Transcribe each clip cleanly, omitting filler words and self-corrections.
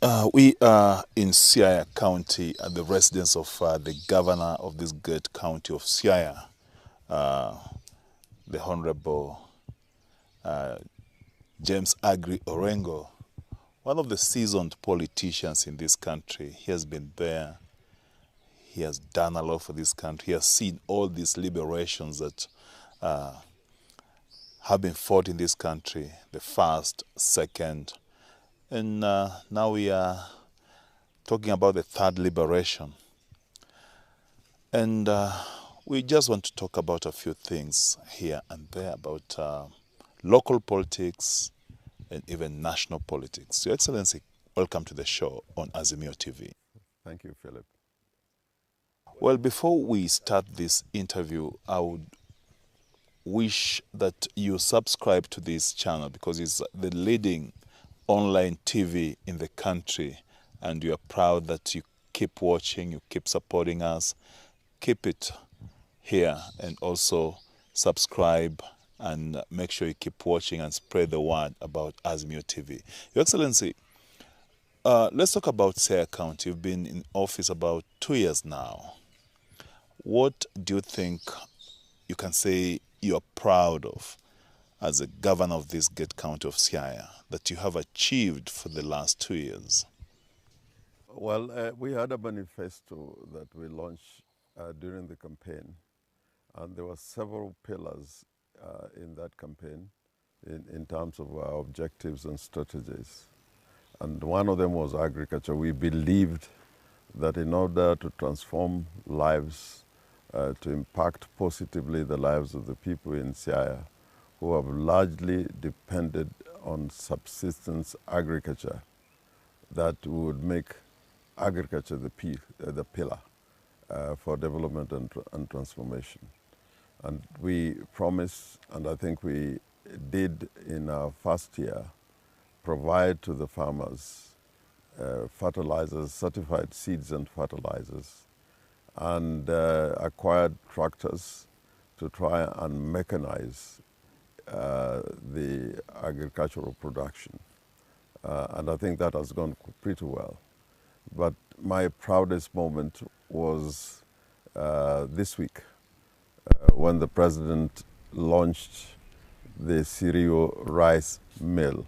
We are in Siaya County at the residence of the governor of this great county of Siaya, the Honorable James Agri Orengo, one of the seasoned politicians in this country. He has been there. He has done a lot for this country. He has seen all these liberations that have been fought in this country, the first, second, and now we are talking about the third liberation. And we just want to talk about a few things here and there about local politics and even national politics. Your Excellency, welcome to the show on Azimio TV. Thank you, Philip. Well, before we start this interview, I would wish that you subscribe to this channel because it's the leading online TV in the country, and we are proud that you keep watching, you keep supporting us. Keep it here and also subscribe and make sure you keep watching and spread the word about Azimio TV. Your Excellency, let's talk about Siaya County. You've been in office about 2 years now. What do you think you can say you're proud of as a governor of this great county of Siaya that you have achieved for the last 2 years? Well, we had a manifesto that we launched during the campaign, and there were several pillars in that campaign in terms of our objectives and strategies. And one of them was agriculture. We believed that in order to transform lives, to impact positively the lives of the people in Siaya, who have largely depended on subsistence agriculture, that would make agriculture the pillar for development and transformation. And we promised, and I think we did in our first year, provide to the farmers fertilizers, certified seeds and fertilizers, and acquired tractors to try and mechanize the agricultural production. And I think that has gone pretty well. But my proudest moment was this week when the president launched the cereal rice mill.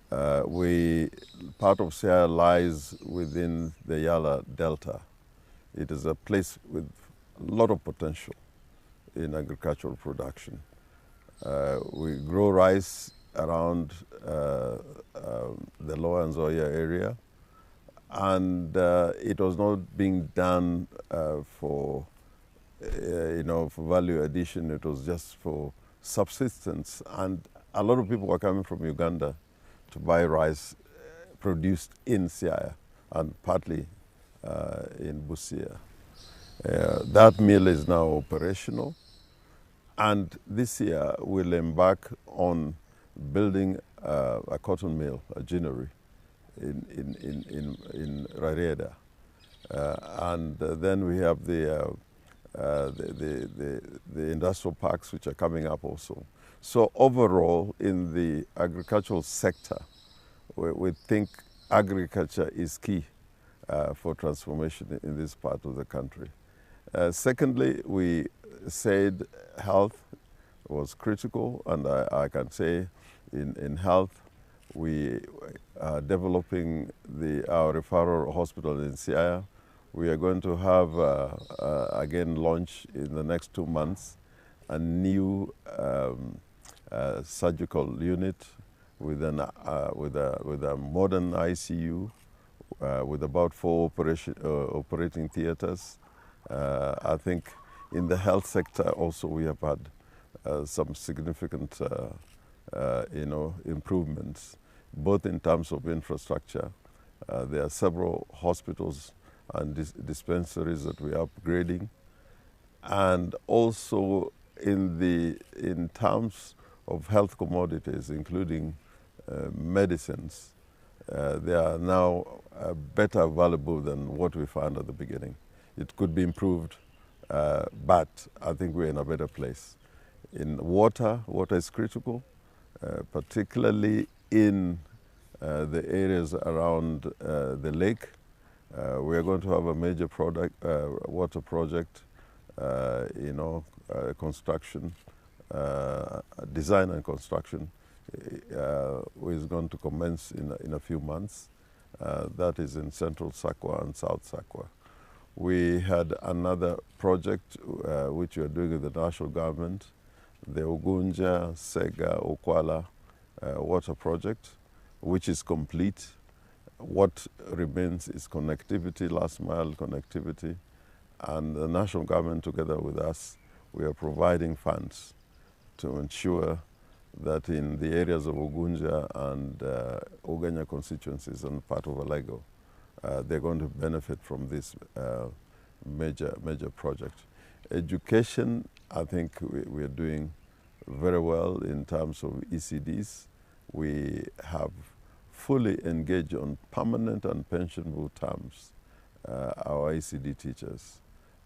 Part of Siaya lies within the Yala Delta. It is a place with a lot of potential in agricultural production. We grow rice around the Lower Nzoia area, and it was not being done for value addition. It was just for subsistence, and a lot of people were coming from Uganda to buy rice produced in Siaya and partly in Busia. That mill is now operational, and this year we'll embark on building a cotton mill, a ginnery, in Rarieda. And then we have the industrial parks which are coming up also. So overall, in the agricultural sector, we think agriculture is key for transformation in this part of the country. Secondly, we said health was critical, and I can say in health, we are developing our referral hospital in Siaya. We are going to have, again, launch in the next 2 months, a new surgical unit with a modern ICU, with about 4 operating theaters. I think in the health sector also we have had some significant improvements, both in terms of infrastructure. There are several hospitals and dispensaries that we are upgrading, and also in terms of health commodities, including medicines, they are now better available than what we found at the beginning. It could be improved, but I think we're in a better place. In water is critical, particularly in the areas around the lake. We are going to have a major water project, construction, design and construction is going to commence in a few months. That is in Central Sakwa and South Sakwa. We had another project which we are doing with the national government, the Ugunja, Sega, Okwala water project, which is complete. What remains is connectivity, last mile connectivity, and the national government together with us, we are providing funds to ensure that in the areas of Ugunja and Ugenya constituencies and part of Orengo, they're going to benefit from this major project. Education, I think we are doing very well in terms of ECDs. We have fully engaged on permanent and pensionable terms our ECD teachers,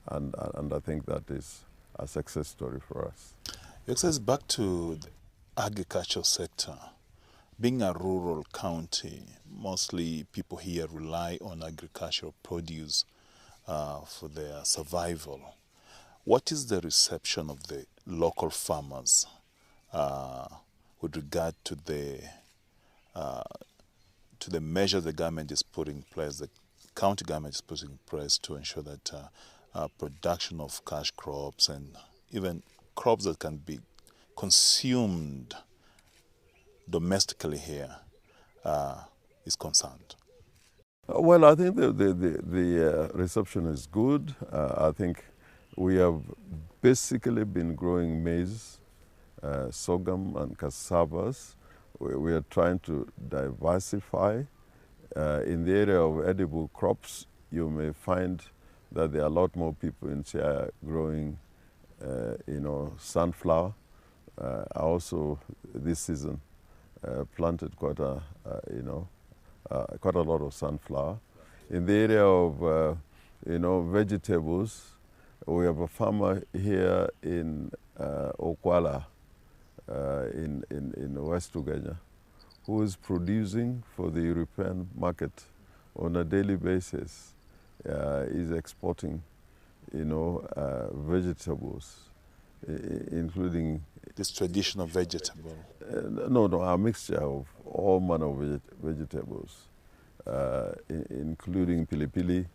and I think that is a success story for us. Your Excellency, back to the agricultural sector. Being a rural county, mostly people here rely on agricultural produce for their survival. What is the reception of the local farmers with regard to the measure the government is putting in place, the county government is putting in place to ensure that production of cash crops and even crops that can be consumed domestically here is concerned? Well, I think the reception is good. I think we have basically been growing maize, sorghum and cassavas. We are trying to diversify. In the area of edible crops, you may find that there are a lot more people in Siaya growing, sunflower. I also, this season, planted quite a lot of sunflower. In the area of, vegetables, we have a farmer here in Okwala, in West Ugenya, who is producing for the European market on a daily basis. Is exporting, vegetables, including This traditional vegetable? No, a mixture of all manner of vegetables, including pili-pili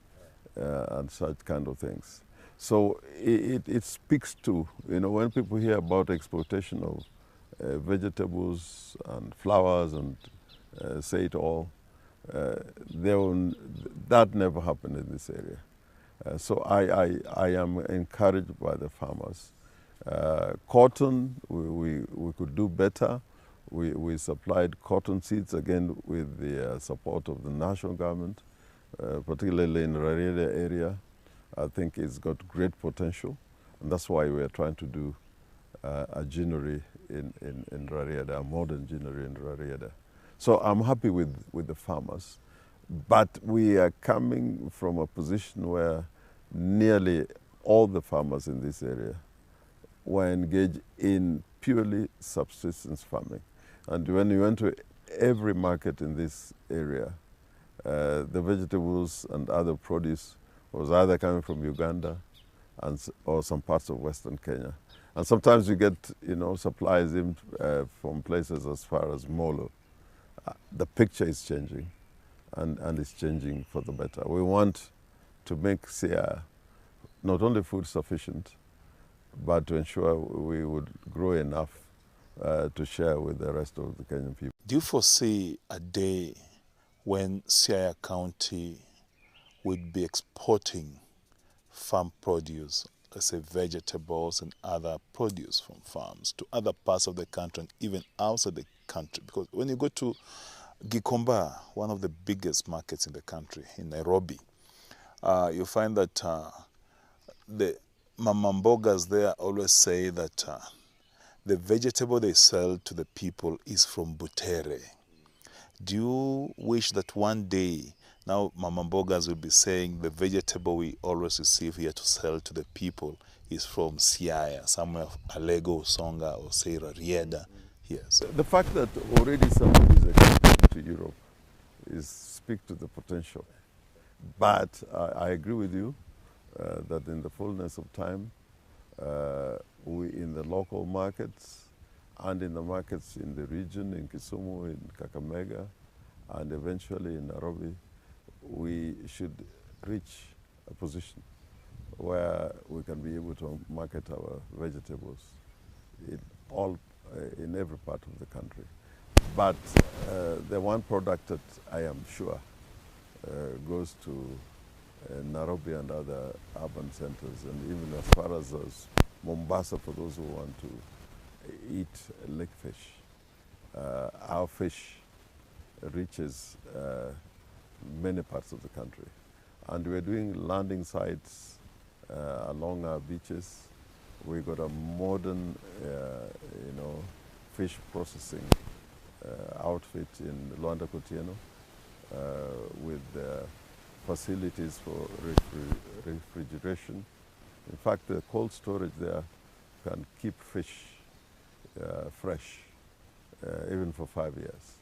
and such kind of things. So it speaks to, when people hear about exportation of vegetables and flowers and say it all, that never happened in this area. So I am encouraged by the farmers. Cotton, we could do better. We supplied cotton seeds again with the support of the national government, particularly in the Rarieda area. I think it's got great potential, and that's why we are trying to do a ginnery in Rarieda, a modern ginnery in Rarieda. So I'm happy with the farmers, but we are coming from a position where nearly all the farmers in this area were engaged in purely subsistence farming. And when you went to every market in this area, the vegetables and other produce was either coming from Uganda or some parts of Western Kenya. And sometimes you get, supplies in, from places as far as Molo. The picture is changing, and it's changing for the better. We want to make Siaya not only food sufficient, but to ensure we would grow enough to share with the rest of the Kenyan people. Do you foresee a day when Siaya County would be exporting farm produce, let's say vegetables and other produce from farms, to other parts of the country and even outside the country? Because when you go to Gikomba, one of the biggest markets in the country, in Nairobi, you find that the mamambogas there always say that the vegetable they sell to the people is from Butere. Do you wish that one day, now mamambogas will be saying the vegetable we always receive here to sell to the people is from Siaya, somewhere Alego, Songa, or say Rarieda? Yes. The fact that already somebody is exporting to Europe is speak to the potential. But I agree with you that in the fullness of time, we in the local markets and in the markets in the region, in Kisumu, in Kakamega, and eventually in Nairobi, we should reach a position where we can be able to market our vegetables in in every part of the country. But the one product that I am sure goes to Nairobi and other urban centers, and even as far as Mombasa, for those who want to eat lake fish. Our fish reaches many parts of the country. And we're doing landing sites along our beaches. We got a modern, fish processing outfit in Luanda Kotieno with facilities for refrigeration. In fact, the cold storage there can keep fish fresh even for 5 years.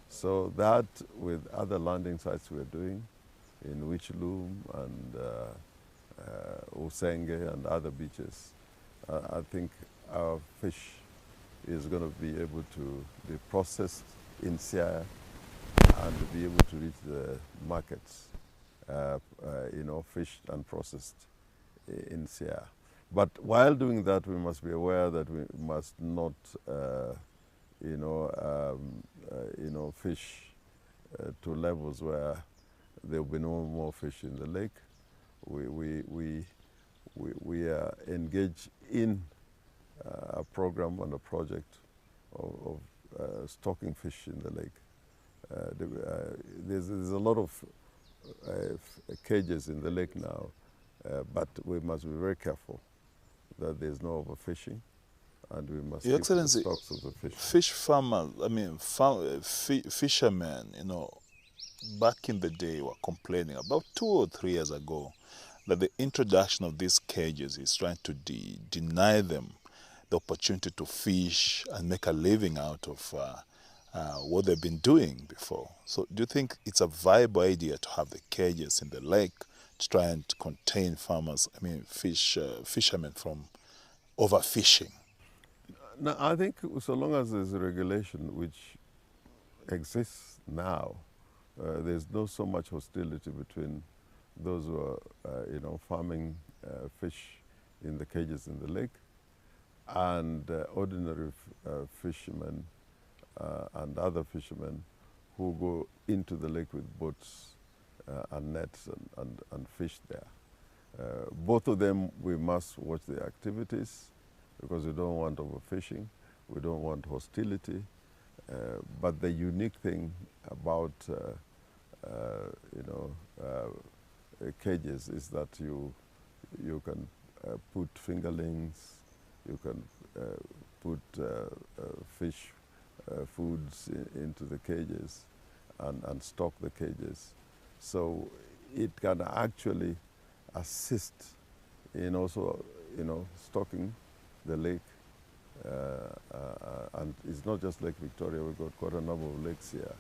So that, with other landing sites we're doing in Wichloom and Usenge and other beaches, I think our fish is going to be able to be processed in Siaya and be able to reach the markets, fished and processed in Siaya. But while doing that, we must be aware that we must not, fish to levels where there will be no more fish in the lake. We are engaged in a program and a project of stocking fish in the lake. There's a lot of cages in the lake now, but we must be very careful that there's no overfishing, and we must Your keep the Excellency, stocks of the fish. fish farmers, fishermen, back in the day were complaining about 2 or 3 years ago that the introduction of these cages is trying to deny them the opportunity to fish and make a living out of what they've been doing before. So do you think it's a viable idea to have the cages in the lake to try and contain fishermen from overfishing? Now, I think so long as there's a regulation which exists now, there's no so much hostility between those who are, farming fish in the cages in the lake and ordinary fishermen and other fishermen who go into the lake with boats and nets and fish there. Both of them, we must watch their activities because we don't want overfishing, we don't want hostility. But the unique thing about cages is that you can put fingerlings, you can put fish foods into the cages and stock the cages. So it can actually assist in also, stocking the lake. And it's not just Lake Victoria, we've got quite a number of lakes here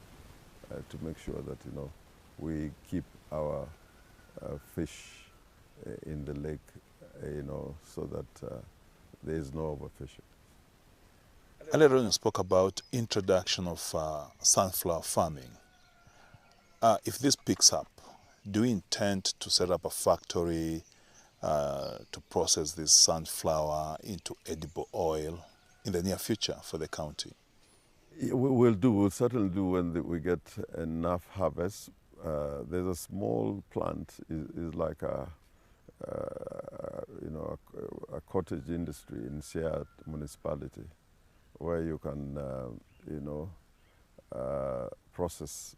to make sure that, we keep our fish in the lake, so that there is no overfishing. Earlier on you spoke about introduction of sunflower farming. If this picks up, do you intend to set up a factory to process this sunflower into edible oil in the near future for the county? We'll certainly do when we get enough harvest. There's a small plant, is like a cottage industry in Siaya municipality, where you can, process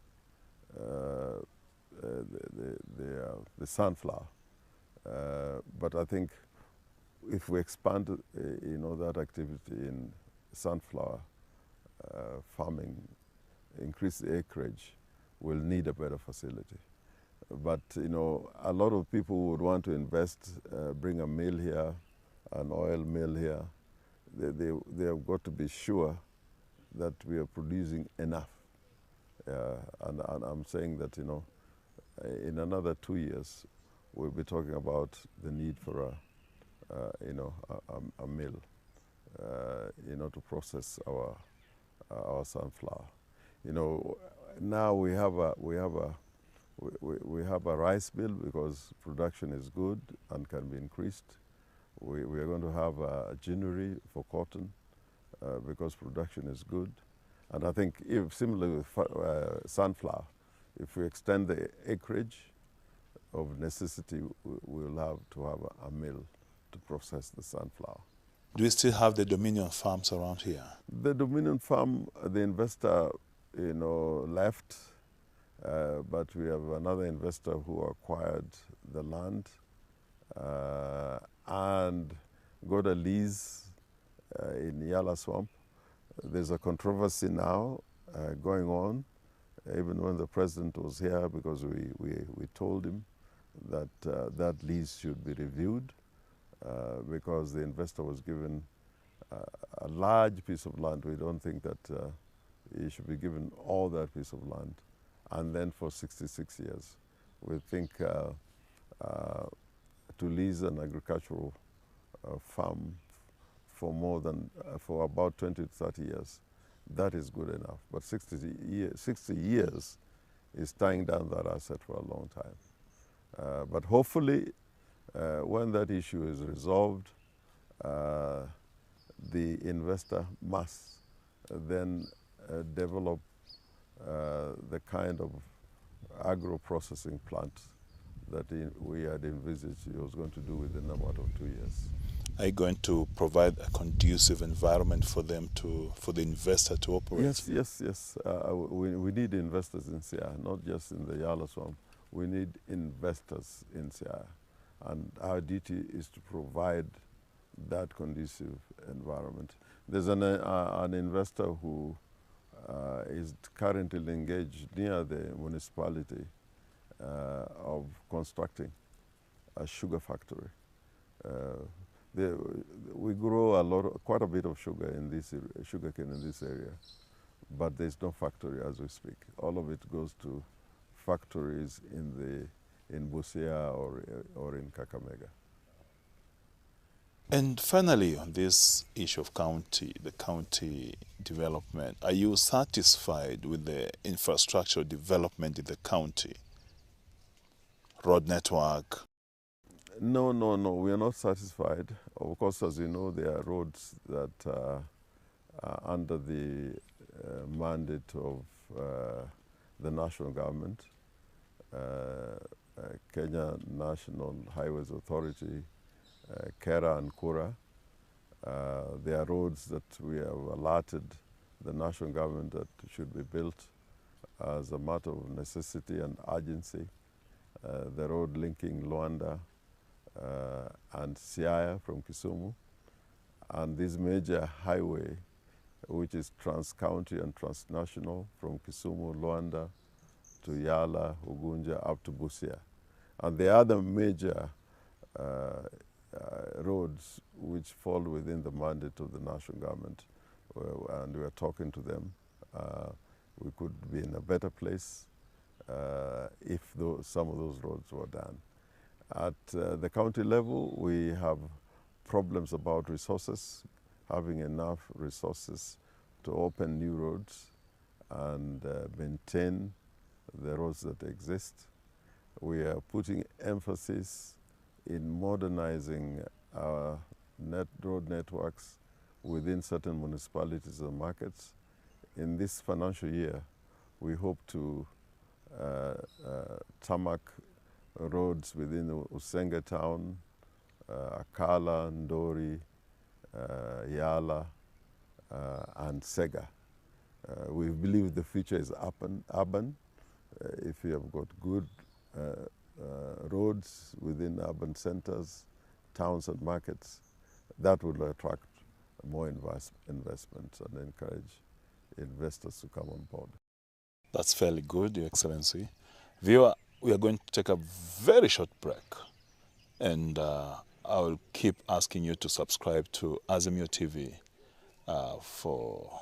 the sunflower. But I think if we expand, that activity in sunflower farming, increase the acreage, we'll need a better facility. But, a lot of people would want to invest, bring a mill here, an oil mill here. They have got to be sure that we are producing enough And I'm saying that, you know, in another 2 years, we'll be talking about the need for you know, a mill, you know, to process our sunflower. You know, now we have a rice mill because production is good and can be increased. We are going to have a ginnery for cotton because production is good. And I think if similarly with sunflower, if we extend the acreage of necessity, we'll have to have a mill to process the sunflower. Do we still have the Dominion farms around here? The Dominion farm, the investor, you know, left, but we have another investor who acquired the land and got a lease in Yala Swamp. There's a controversy now going on, even when the president was here, because we told him that that lease should be reviewed because the investor was given a large piece of land. We don't think that he should be given all that piece of land, and then for 66 years. We think to lease an agricultural farm for more than, for about 20 to 30 years, that is good enough. But 60 years is tying down that asset for a long time. But hopefully, when that issue is resolved, the investor must then develop the kind of agro-processing plant that we had envisaged he was going to do within about 2 years. Are you going to provide a conducive environment for them for the investor to operate? Yes. We need investors in Siaya, not just in the Yala Swamp. We need investors in Siaya. And our duty is to provide that conducive environment. There's an investor who is currently engaged near the municipality of constructing a sugar factory. We grow quite a bit of sugarcane in this area, but there's no factory as we speak. All of it goes to factories in Busia or in Kakamega. And finally, on this issue of the county development, are you satisfied with the infrastructural development in the county? Road network? No, we are not satisfied. Of course, as you know, there are roads that are under the mandate of the national government, Kenya National Highways Authority, Kera and Kura. There are roads that we have allotted the national government that should be built as a matter of necessity and urgency. The road linking Luanda and Siaya from Kisumu, and this major highway, which is trans-county and transnational from Kisumu, Luanda to Yala, Ugunja, up to Busia. And the other major roads which fall within the mandate of the national government, and we are talking to them. We could be in a better place if some of those roads were done. At the county level, we have problems about resources, having enough resources to open new roads and maintain the roads that exist. We are putting emphasis in modernizing our road networks within certain municipalities and markets. In this financial year, we hope to tarmac roads within Usenga town, Akala, Ndori, Yala, and Sega. We believe the future is urban. If you have got good roads within urban centers, towns and markets, that will attract more investments and encourage investors to come on board. That's fairly good, Your Excellency. Viewer, we are going to take a very short break, and I will keep asking you to subscribe to Azimio TV for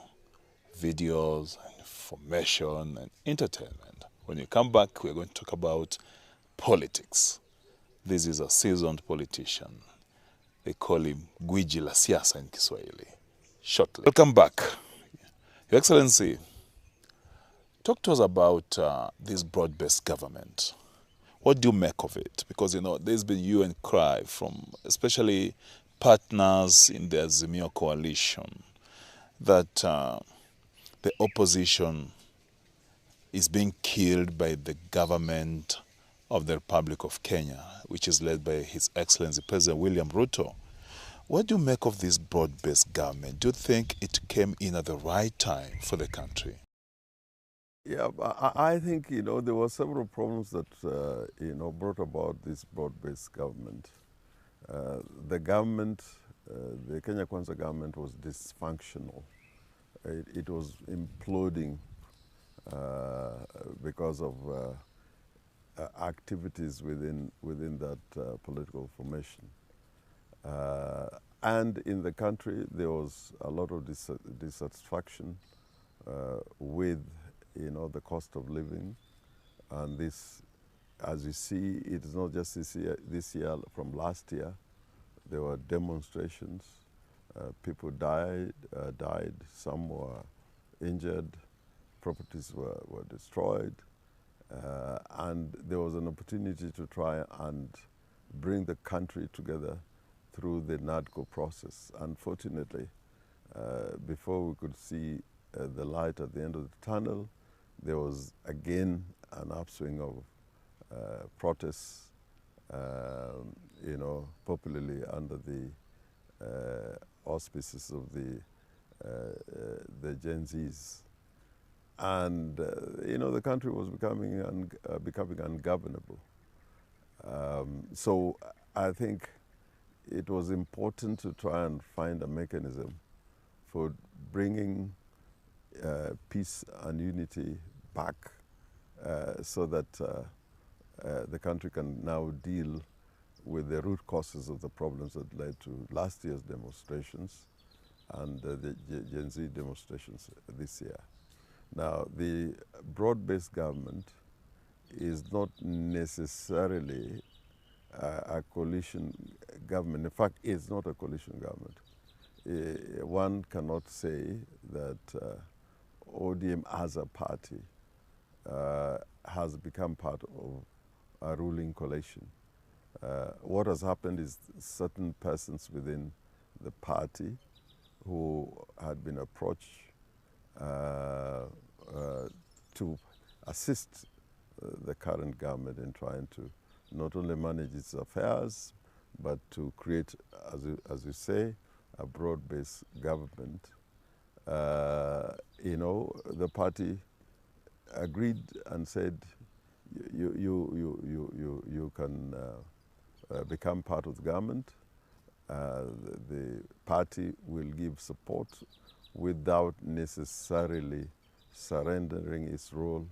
videos, information, and entertainment. When you come back, we're going to talk about politics. This is a seasoned politician. They call him Gwiji la Siasa in Kiswahili. Shortly. Welcome back. Your Excellency, talk to us about this broad-based government. What do you make of it? Because, there's been hue and cry from especially partners in the Azimio coalition that the opposition is being killed by the government of the Republic of Kenya, which is led by His Excellency President William Ruto. What do you make of this broad-based government? Do you think it came in at the right time for the country? Yeah, I think, there were several problems that, brought about this broad-based government. The government, the Kenya Kwanza government was dysfunctional. It was imploding because of activities within that political formation. And in the country, there was a lot of dissatisfaction with, the cost of living. And this, as you see, it is not just this year, from last year, there were demonstrations. People died, some were injured, properties were destroyed. And there was an opportunity to try and bring the country together through the NADCO process. Unfortunately, before we could see the light at the end of the tunnel, there was again an upswing of protests, popularly under the auspices of the Gen Zs. And, the country was becoming ungovernable. So I think it was important to try and find a mechanism for bringing peace and unity back so that the country can now deal with the root causes of the problems that led to last year's demonstrations and the Gen Z demonstrations this year. Now, the broad-based government is not necessarily a coalition government. In fact, it's not a coalition government. One cannot say that ODM as a party has become part of a ruling coalition. What has happened is certain persons within the party who had been approached to assist the current government in trying to not only manage its affairs, but to create, as you say, a broad-based government. The party agreed and said, you can become part of the government. The party will give support without necessarily surrendering its role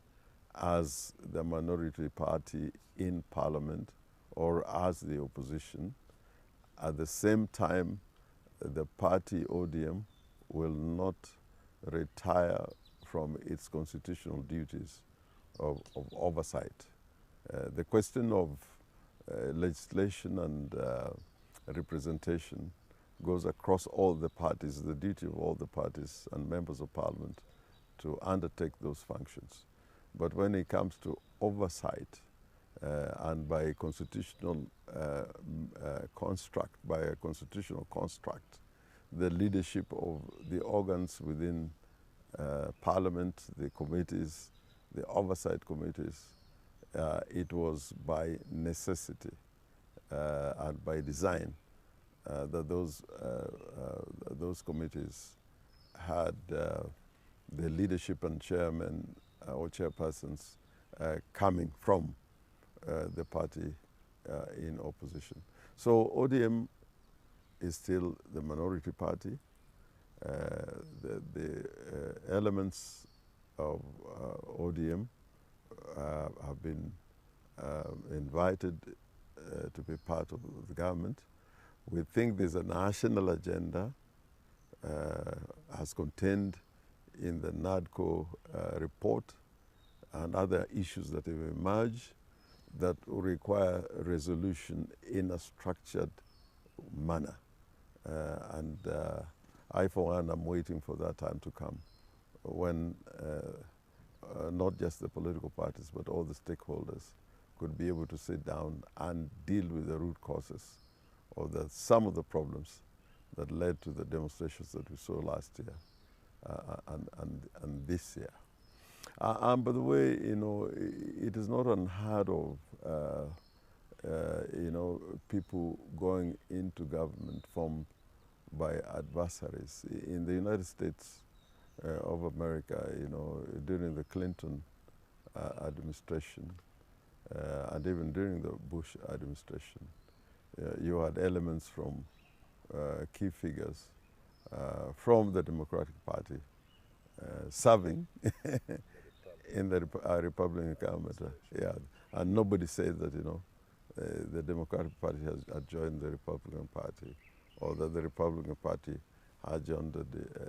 as the minority party in parliament or as the opposition. At the same time, the party ODM will not retire from its constitutional duties of oversight. The question of legislation and representation goes across all the parties, the duty of all the parties and members of parliament to undertake those functions. But when it comes to oversight and by a constitutional construct, the leadership of the organs within parliament, the committees, the oversight committees, it was by necessity and by design that those committees had the leadership and chairmen or chairpersons coming from the party in opposition. So ODM is still the minority party. The elements of ODM have been invited to be part of the government. We think there's a national agenda as contained in the NADCO report and other issues that have emerged that require resolution in a structured manner. I, for one, am waiting for that time to come when not just the political parties, but all the stakeholders could be able to sit down and deal with the root causes of some of the problems that led to the demonstrations that we saw last year and this year. And by the way, it is not unheard of, people going into government formed by adversaries. In the United States of America, during the Clinton administration and even during the Bush administration, you had elements from key figures from the Democratic Party serving in the Republican government. Yeah, and nobody said that the Democratic Party has joined the Republican Party, or that the Republican Party has joined the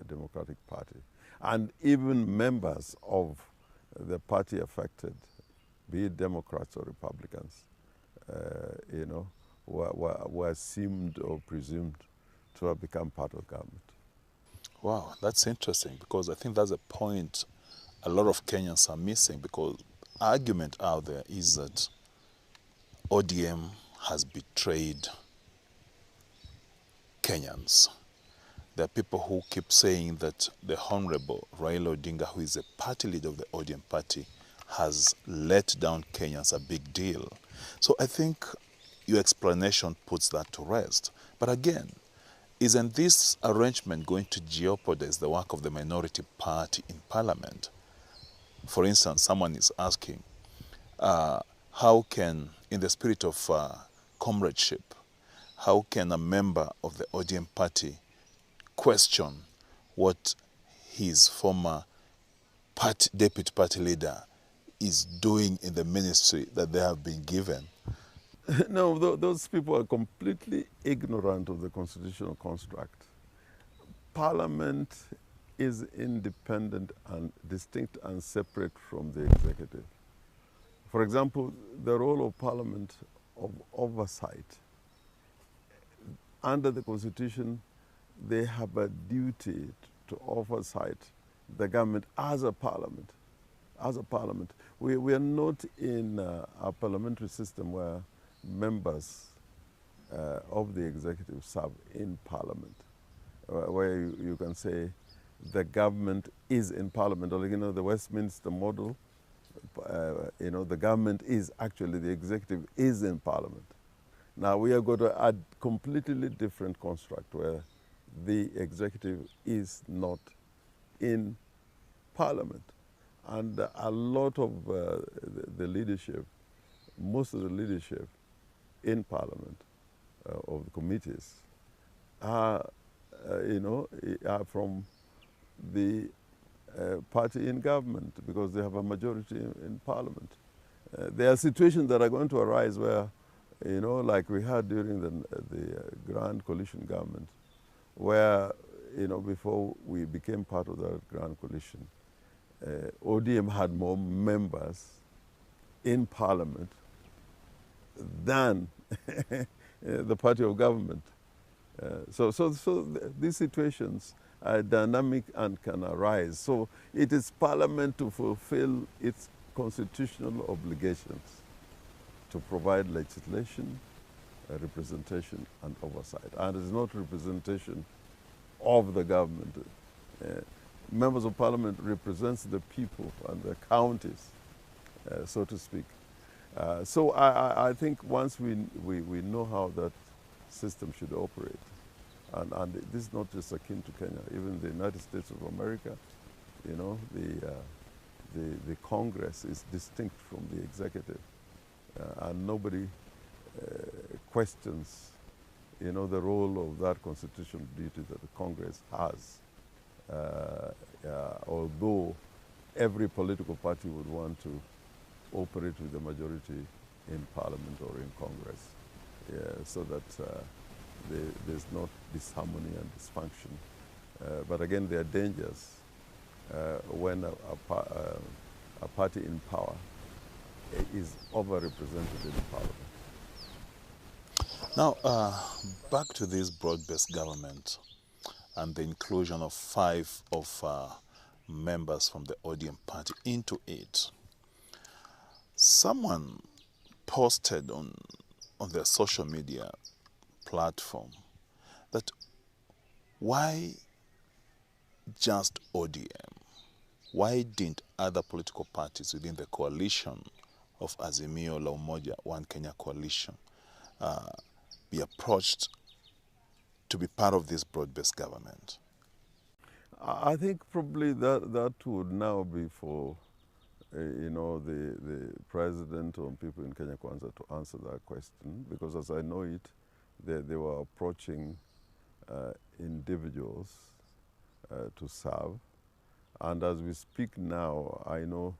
Democratic Party. And even members of the party affected, be it Democrats or Republicans, were assumed or presumed to have become part of government. Wow, that's interesting, because I think that's a point a lot of Kenyans are missing, because argument out there is that ODM has betrayed Kenyans. There are people who keep saying that the Honorable Raila Odinga, who is a party leader of the ODM party, has let down Kenyans a big deal. So I think your explanation puts that to rest. But again, isn't this arrangement going to jeopardize the work of the minority party in parliament? For instance, someone is asking, how can, in the spirit of comradeship, how can a member of the ODM party question what his former deputy party leader is doing in the ministry that they have been given? No, those people are completely ignorant of the constitutional construct. Parliament is independent and distinct and separate from the executive. For example, the role of Parliament of oversight. Under the Constitution, they have a duty to oversight the government as a parliament. As a parliament. We are not in a parliamentary system where members of the executive serve in parliament, where you can say the government is in parliament, or the Westminster model, the government is actually, the executive is in parliament. Now we are going to add completely different construct where the executive is not in parliament. And a lot of the leadership, most of the leadership in parliament of the committees are, are from the party in government, because they have a majority in parliament. There are situations that are going to arise where, like we had during the Grand Coalition government, where, before we became part of that Grand Coalition, ODM had more members in parliament than the party of government. So these situations are dynamic and can arise. So it is parliament to fulfill its constitutional obligations to provide legislation, representation, and oversight. And it is not representation of the government. Members of parliament represents the people and the counties, so to speak. So I think once we know how that system should operate, and this is not just akin to Kenya, even the United States of America, the Congress is distinct from the executive, and nobody questions, the role of that constitutional duty that the Congress has. Although every political party would want to operate with the majority in parliament or in Congress, so that there's not disharmony and dysfunction. But again, there are dangers when a party in power is overrepresented in parliament. Now, back to this broad-based government and the inclusion of 5 of members from the ODM party into it. Someone posted on their social media platform that why just ODM? Why didn't other political parties within the coalition of Azimio la Umoja One Kenya coalition be approached to be part of this broad-based government? I think probably that would now be for the president or people in Kenya Kwanza to answer that question, because as I know it, they were approaching individuals to serve. And as we speak now, I know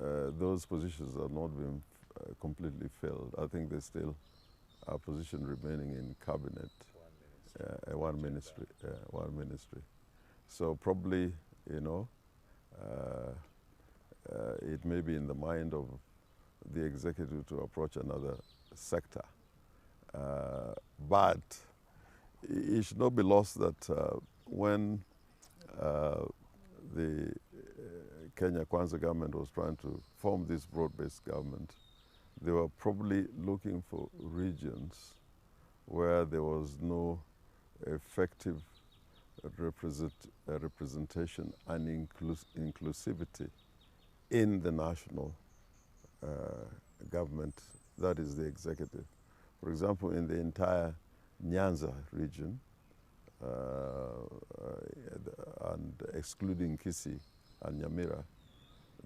those positions are not being completely filled. I think there's still a position remaining in cabinet, one ministry. So probably, it may be in the mind of the executive to approach another sector. But it should not be lost that when the Kenya Kwanza government was trying to form this broad-based government, they were probably looking for regions where there was no effective representation and inclusivity in the national government, that is the executive. For example, in the entire Nyanza region, and excluding Kisii and Nyamira,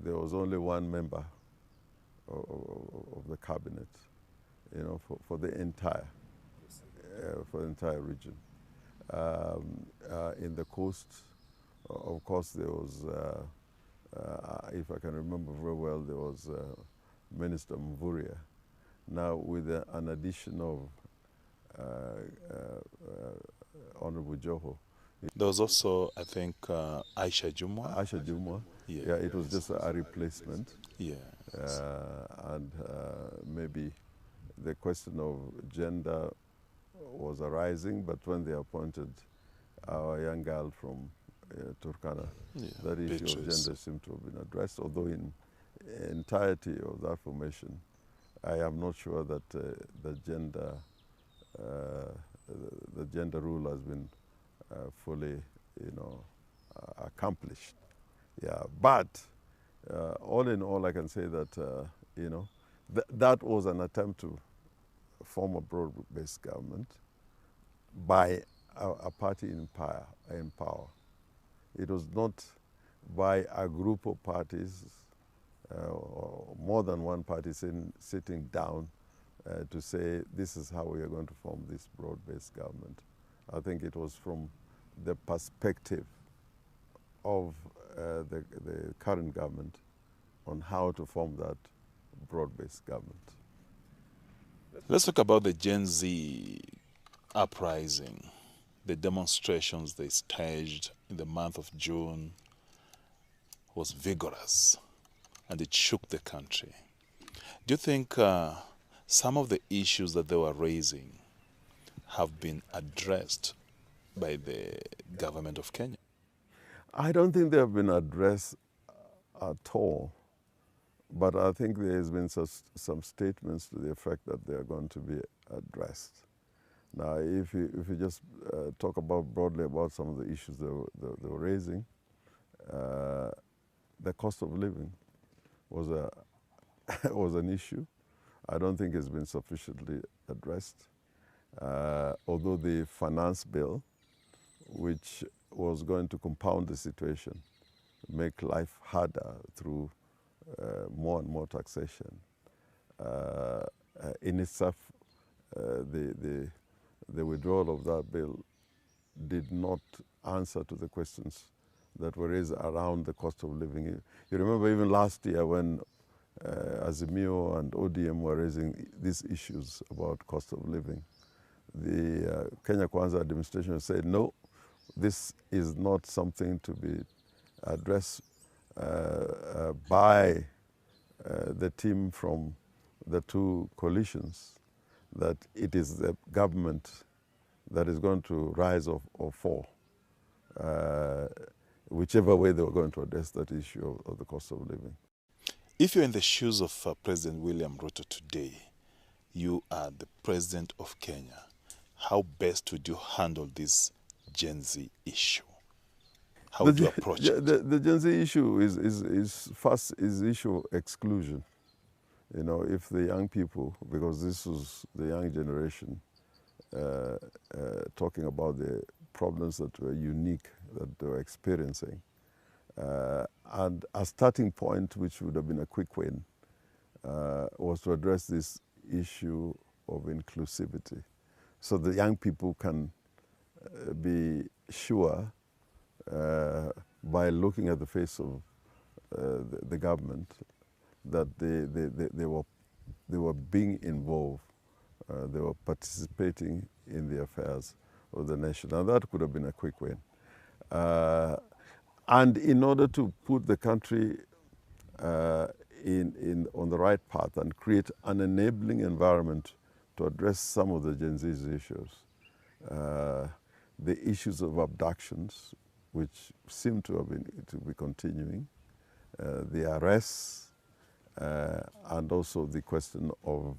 there was only one member of the cabinet, for the entire region. In the coast, of course, there was, if I can remember very well, there was Minister Mvurya. Now, with an addition of Honorable Joho. There was also, I think, Aisha Jumwa. Aisha Jumwa. Yeah, it was just a replacement. Yeah. And maybe the question of gender was arising, but when they appointed our young girl from Turkana, that issue of gender seemed to have been addressed, although in entirety of that formation, I am not sure that the gender rule has been fully, accomplished. Yeah, but all in all, I can say that that was an attempt to form a broad-based government by a party in power. It was not by a group of parties, or more than one party sitting down to say this is how we are going to form this broad-based government. I think it was from the perspective of the current government on how to form that broad-based government. Let's talk about the Gen Z uprising, the demonstrations they staged in the month of June was vigorous and it shook the country. Do you think some of the issues that they were raising have been addressed by the government of Kenya? I don't think they have been addressed at all, but I think there has been some statements to the effect that they are going to be addressed. Now, if you just talk broadly about some of the issues they were raising, the cost of living was an issue. I don't think it's been sufficiently addressed. Although the finance bill, which was going to compound the situation, make life harder through more and more taxation, in itself, the withdrawal of that bill did not answer to the questions that were raised around the cost of living. You remember even last year when Azimio and ODM were raising these issues about cost of living, the Kenya Kwanza administration said, no, this is not something to be addressed by the team from the two coalitions, that it is the government that is going to rise or fall, whichever way they were going to address that issue of the cost of living. If you're in the shoes of President William Ruto today, you are the president of Kenya, how best would you handle this Gen Z issue? How would you approach it? The Gen Z issue is first is issue of exclusion. You know, if the young people, because this was the young generation talking about the problems that were unique that they were experiencing, and a starting point which would have been a quick win was to address this issue of inclusivity, so the young people can be sure by looking at the face of the government that they were being involved, they were participating in the affairs of the nation, and that could have been a quick win. And in order to put the country on the right path and create an enabling environment to address some of the Gen Z's issues, the issues of abductions, which seem to be continuing, the arrests, and also the question of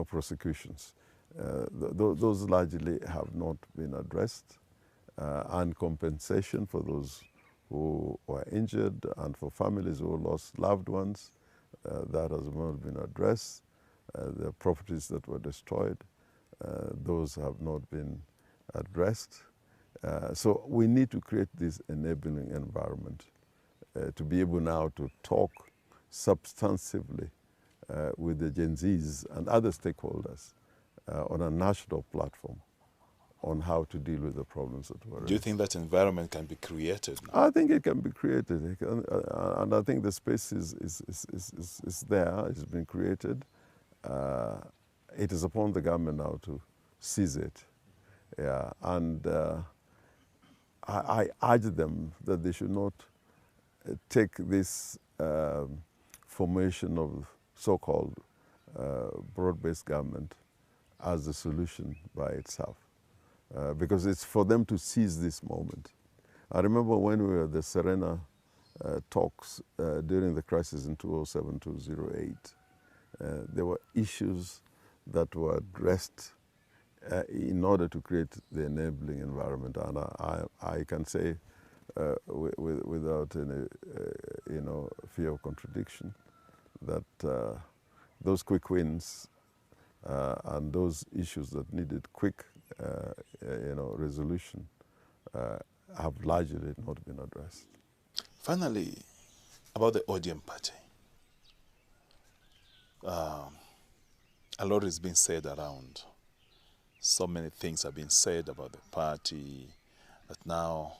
prosecutions. Those largely have not been addressed, and compensation for those who were injured and for families who lost loved ones, that has not been addressed. The properties that were destroyed, those have not been addressed. So we need to create this enabling environment to be able now to talk substantively with the Gen Zs and other stakeholders on a national platform on how to deal with the problems that were raised. Do you think that environment can be created now? I think it can be created, and I think the space is there. It's been created. It is upon the government now to seize it. Yeah, and I urge them that they should not take this formation of so-called broad-based government as the solution by itself, because it's for them to seize this moment. I remember when we were at the Serena talks during the crisis in 2007-2008, there were issues that were addressed in order to create the enabling environment, and I can say without any fear of contradiction that those quick wins and those issues that needed quick resolution have largely not been addressed. Finally, about the ODM party. A lot is being said around. So many things have been said about the party, that now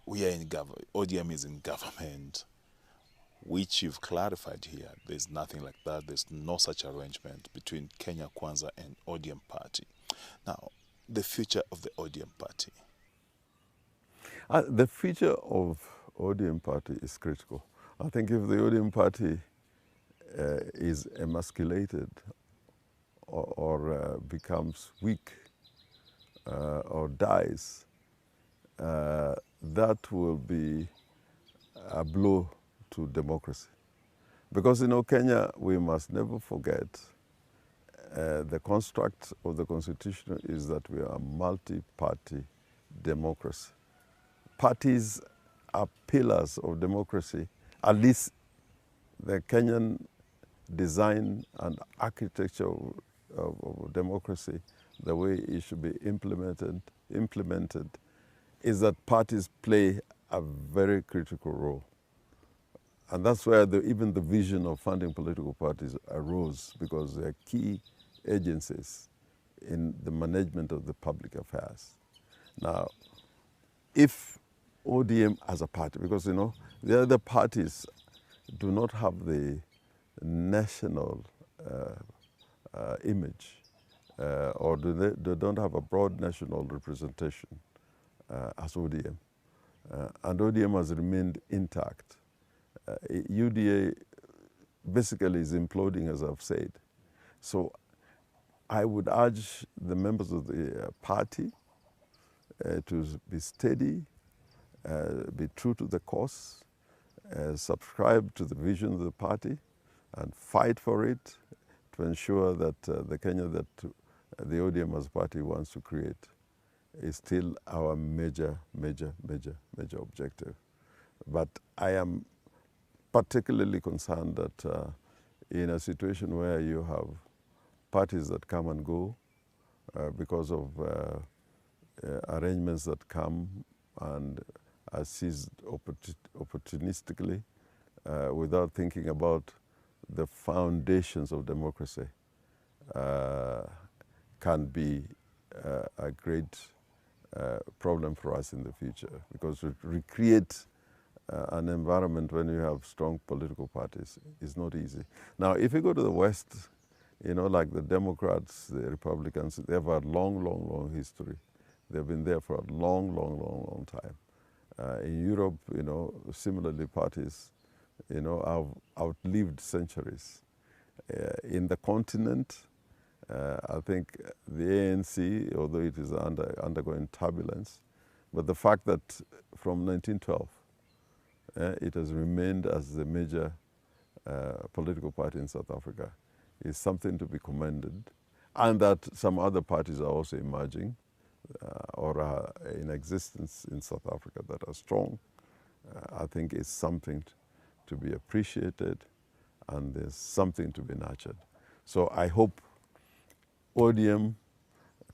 we are in government, ODM is in government, which you've clarified here. There's nothing like that. There's no such arrangement between Kenya Kwanza and ODM party. Now, the future of the ODM party. The future of ODM party is critical. I think if the ODM party is emasculated or becomes weak or dies, that will be a blow to democracy. Because Kenya, we must never forget the construct of the constitution is that we are a multi-party democracy. Parties are pillars of democracy, at least the Kenyan design and architecture of democracy, the way it should be implemented is that parties play a very critical role. And that's where even the vision of funding political parties arose, because they're key agencies in the management of the public affairs. Now, if ODM as a party, because the other parties do not have the national image, or they don't have a broad national representation as ODM. and ODM has remained intact. UDA basically is imploding, as I've said. So I would urge the members of the party to be steady, be true to the cause, subscribe to the vision of the party, and fight for it to ensure that the Kenya that the ODM as party wants to create is still our major objective. But I am particularly concerned that in a situation where you have parties that come and go because of arrangements that come and are seized opportunistically without thinking about the foundations of democracy, can be a great problem for us in the future, because to recreate an environment when you have strong political parties is not easy. Now, if you go to the West, you know, like the Democrats, the Republicans, they have a long history. They've been there for a long time. In Europe, you know, similarly, parties, you know, have outlived centuries. In the continent, I think the ANC, although it is undergoing turbulence, but the fact that from 1912, it has remained as the major political party in South Africa is something to be commended, and that some other parties are also emerging or are in existence in South Africa that are strong, I think is something to be appreciated, and there's something to be nurtured. So I hope ODM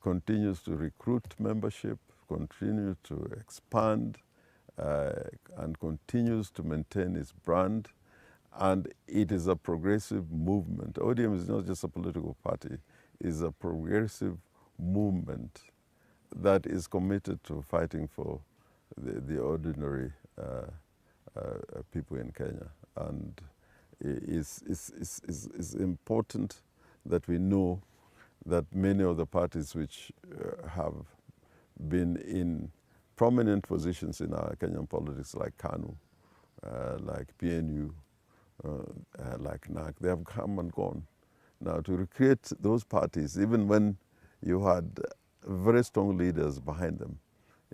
continues to recruit membership, continues to expand, and continues to maintain its brand. And it is a progressive movement. ODM is not just a political party, it is a progressive movement that is committed to fighting for the ordinary people in Kenya. And it's important that we know that many of the parties which have been in prominent positions in our Kenyan politics, like KANU, like PNU, like NAC, they have come and gone. Now, to recreate those parties, even when you had very strong leaders behind them,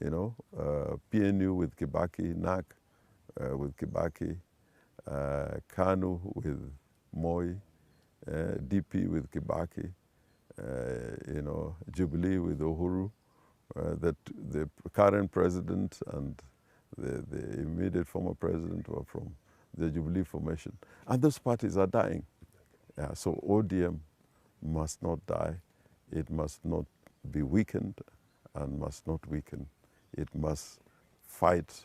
you know, PNU with Kibaki, NAC with Kibaki, KANU with Moi, DP with Kibaki, you know, Jubilee with Uhuru, that the current president and the immediate former president were from the Jubilee formation. And those parties are dying. Yeah, so ODM must not die. It must not be weakened and must not weaken. It must fight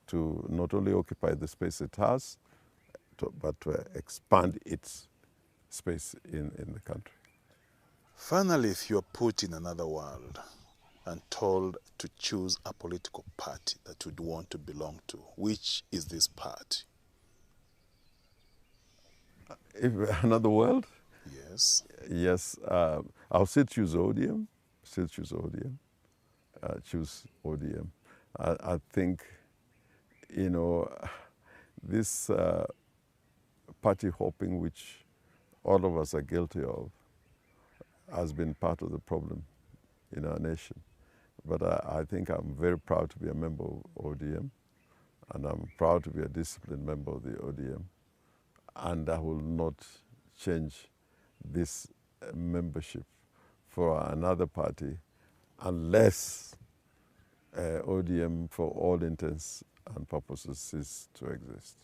to not only occupy the space it has, but to expand its space in the country. Finally, if you're put in another world and told to choose a political party that you'd want to belong to, which is this party? If another world? Yes. Yes, I'll still choose ODM. Choose ODM. I think, you know, this party hopping, which all of us are guilty of, has been part of the problem in our nation. But I think I'm very proud to be a member of ODM, and I'm proud to be a disciplined member of the ODM. And I will not change this membership for another party unless ODM, for all intents and purposes, ceases to exist.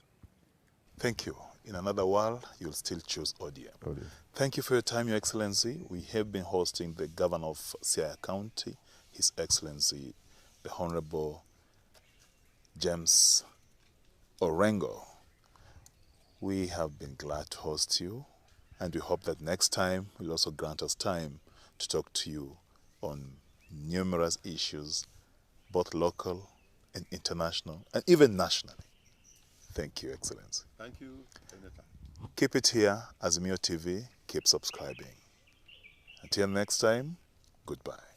Thank you. In another world, you'll still choose ODM. Thank you for your time, Your Excellency. We have been hosting the Governor of Siaya County, His Excellency, the Honorable James Orengo. We have been glad to host you, and we hope that next time you'll also grant us time to talk to you on numerous issues, both local and international, and even nationally. Thank you, Excellency. Thank you. Keep it here, Azimio TV. Keep subscribing. Until next time, goodbye.